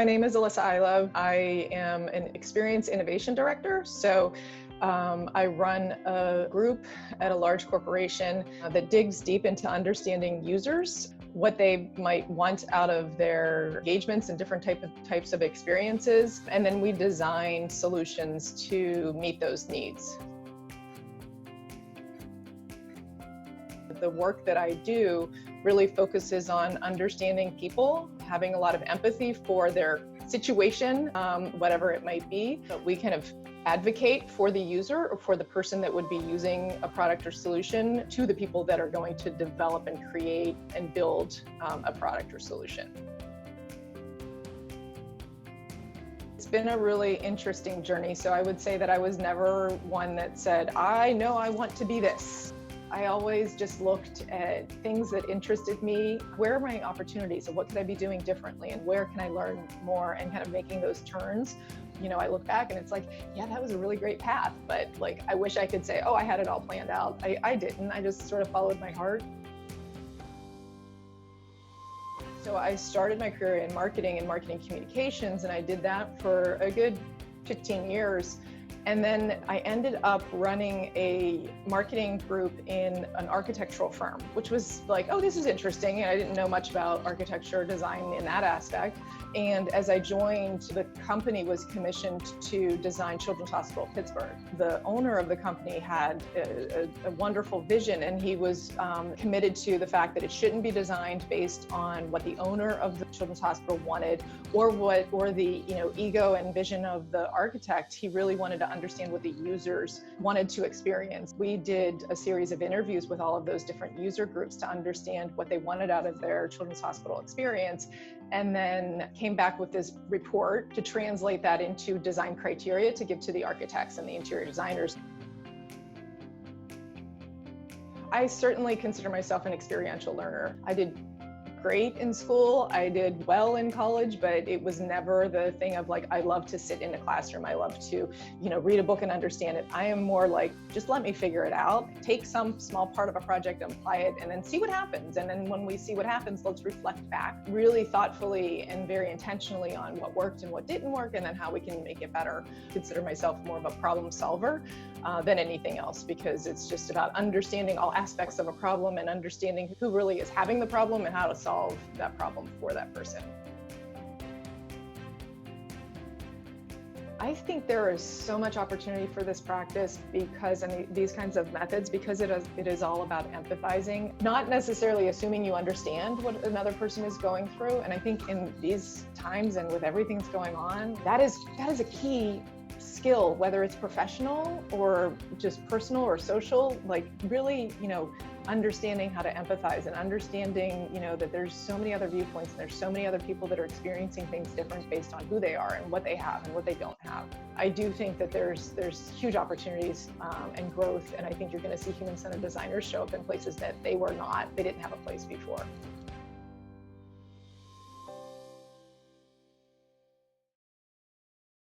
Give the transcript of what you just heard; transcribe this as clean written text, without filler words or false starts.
My name is Alyssa Ilov. I am an Experience Innovation Director. I run a group at a large corporation that digs deep into understanding users, what they might want out of their engagements and different types of experiences, and then we design solutions to meet those needs. The work that I do really focuses on understanding people, having a lot of empathy for their situation, whatever it might be. But we kind of advocate for the user or for the person that would be using a product or solution to the people that are going to develop and create and build a product or solution. It's been a really interesting journey. So I would say that I was never one that said, I know I want to be this. I always just looked at things that interested me. Where are my opportunities and what could I be doing differently and where can I learn more, and kind of making those turns. I look back and it's like, yeah, that was a really great path, but I wish I could say, oh, I had it all planned out. I didn't. I just sort of followed my heart. So I started my career in marketing and marketing communications, and I did that for a good 15 years. And then I ended up running a marketing group in an architectural firm, which was like, oh, this is interesting. And I didn't know much about architecture or design in that aspect. And as I joined, the company was commissioned to design Children's Hospital of Pittsburgh. The owner of the company had a wonderful vision, and he was committed to the fact that it shouldn't be designed based on what the owner of the Children's Hospital wanted or the ego and vision of the architect. He really wanted to understand what the users wanted to experience. We did a series of interviews with all of those different user groups to understand what they wanted out of their Children's Hospital experience, and then came back with this report to translate that into design criteria to give to the architects and the interior designers. I certainly consider myself an experiential learner. I did great in school. I did well in college, but it was never the thing of I love to sit in a classroom. I love to, read a book and understand it. I am more just let me figure it out, take some small part of a project and apply it, and then see what happens. And then when we see what happens, let's reflect back really thoughtfully and very intentionally on what worked and what didn't work, and then how we can make it better. I consider myself more of a problem solver than anything else, because it's just about understanding all aspects of a problem and understanding who really is having the problem and how to solve that problem for that person. I think there is so much opportunity for this practice because, these kinds of methods, because it is all about empathizing, not necessarily assuming you understand what another person is going through. And I think in these times and with everything that's going on, that is a key skill, whether it's professional or just personal or social, really, understanding how to empathize and understanding, that there's so many other viewpoints and there's so many other people that are experiencing things different based on who they are and what they have and what they don't have. I do think that there's huge opportunities and growth, and I think you're going to see human-centered designers show up in places that they didn't have a place before.